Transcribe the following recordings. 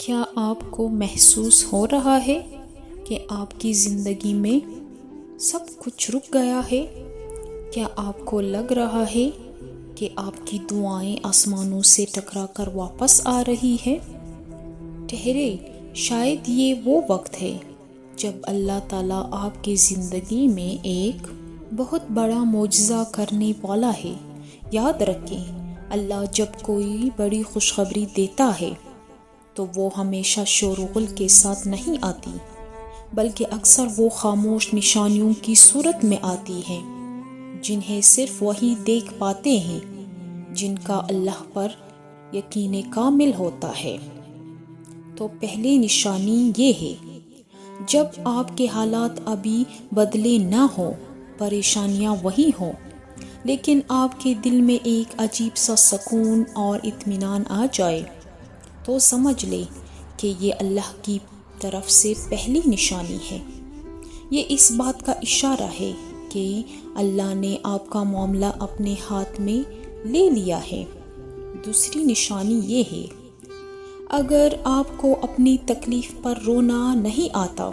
کیا آپ کو محسوس ہو رہا ہے کہ آپ کی زندگی میں سب کچھ رک گیا ہے؟ کیا آپ کو لگ رہا ہے کہ آپ کی دعائیں آسمانوں سے ٹکرا کر واپس آ رہی ہے؟ ٹھہرے، شاید یہ وہ وقت ہے جب اللہ تعالیٰ آپ کی زندگی میں ایک بہت بڑا معجزہ کرنے والا ہے۔ یاد رکھیں، اللہ جب کوئی بڑی خوشخبری دیتا ہے تو وہ ہمیشہ شور و غل کے ساتھ نہیں آتی، بلکہ اکثر وہ خاموش نشانیوں کی صورت میں آتی ہے جنہیں صرف وہی دیکھ پاتے ہیں جن کا اللہ پر یقین کامل ہوتا ہے۔ تو پہلی نشانی یہ ہے، جب آپ کے حالات ابھی بدلے نہ ہوں، پریشانیاں وہی ہوں، لیکن آپ کے دل میں ایک عجیب سا سکون اور اطمینان آ جائے، تو سمجھ لے کہ یہ اللہ کی طرف سے پہلی نشانی ہے۔ یہ اس بات کا اشارہ ہے کہ اللہ نے آپ کا معاملہ اپنے ہاتھ میں لے لیا ہے۔ دوسری نشانی یہ ہے، اگر آپ کو اپنی تکلیف پر رونا نہیں آتا،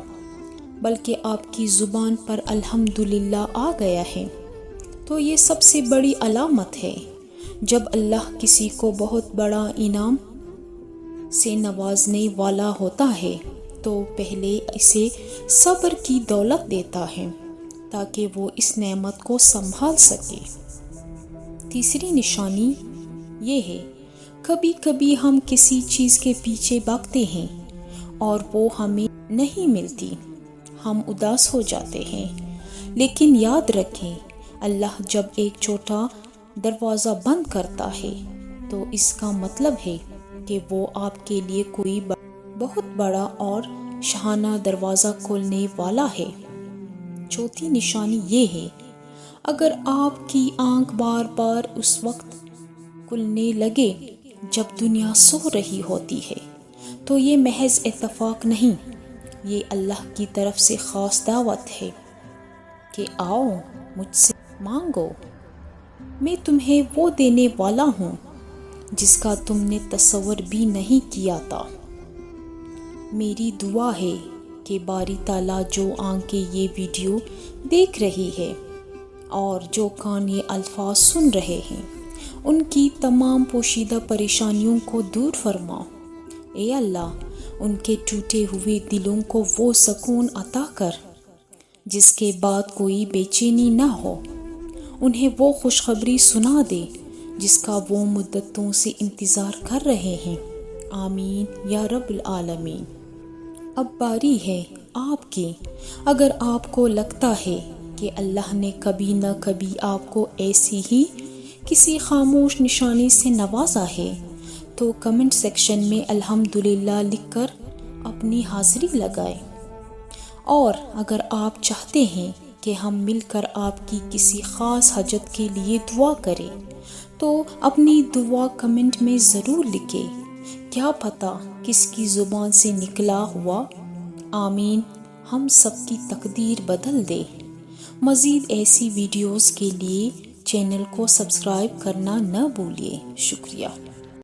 بلکہ آپ کی زبان پر الحمدللہ آ گیا ہے، تو یہ سب سے بڑی علامت ہے۔ جب اللہ کسی کو بہت بڑا انعام سے نوازنے والا ہوتا ہے تو پہلے اسے صبر کی دولت دیتا ہے تاکہ وہ اس نعمت کو سنبھال سکے۔ تیسری نشانی یہ ہے، کبھی کبھی ہم کسی چیز کے پیچھے بھاگتے ہیں اور وہ ہمیں نہیں ملتی، ہم اداس ہو جاتے ہیں، لیکن یاد رکھیں، اللہ جب ایک چھوٹا دروازہ بند کرتا ہے تو اس کا مطلب ہے کہ وہ آپ کے لیے کوئی بہت بڑا اور شاہانہ دروازہ کھولنے والا ہے۔ چوتھی نشانی یہ ہے، اگر آپ کی آنکھ بار بار اس وقت کھلنے لگے جب دنیا سو رہی ہوتی ہے، تو یہ محض اتفاق نہیں، یہ اللہ کی طرف سے خاص دعوت ہے کہ آؤ مجھ سے مانگو، میں تمہیں وہ دینے والا ہوں جس کا تم نے تصور بھی نہیں کیا تھا۔ میری دعا ہے کہ باری تعالیٰ جو آنکھیں یہ ویڈیو دیکھ رہی ہے اور جو کان یہ الفاظ سن رہے ہیں، ان کی تمام پوشیدہ پریشانیوں کو دور فرما۔ اے اللہ، ان کے ٹوٹے ہوئے دلوں کو وہ سکون عطا کر جس کے بعد کوئی بے چینی نہ ہو، انہیں وہ خوشخبری سنا دے جس کا وہ مدتوں سے انتظار کر رہے ہیں۔ آمین یا رب العالمین۔ اب باری ہے آپ کی۔ اگر آپ کو لگتا ہے کہ اللہ نے کبھی نہ کبھی آپ کو ایسی ہی کسی خاموش نشانی سے نوازا ہے، تو کمنٹ سیکشن میں الحمدللہ لکھ کر اپنی حاضری لگائیں۔ اور اگر آپ چاہتے ہیں کہ ہم مل کر آپ کی کسی خاص حاجت کے لیے دعا کریں، تو اپنی دعا کمنٹ میں ضرور لکھیں۔ کیا پتہ کس کی زبان سے نکلا ہوا آمین ہم سب کی تقدیر بدل دے۔ مزید ایسی ویڈیوز کے لیے چینل کو سبسکرائب کرنا نہ بھولیے۔ شکریہ۔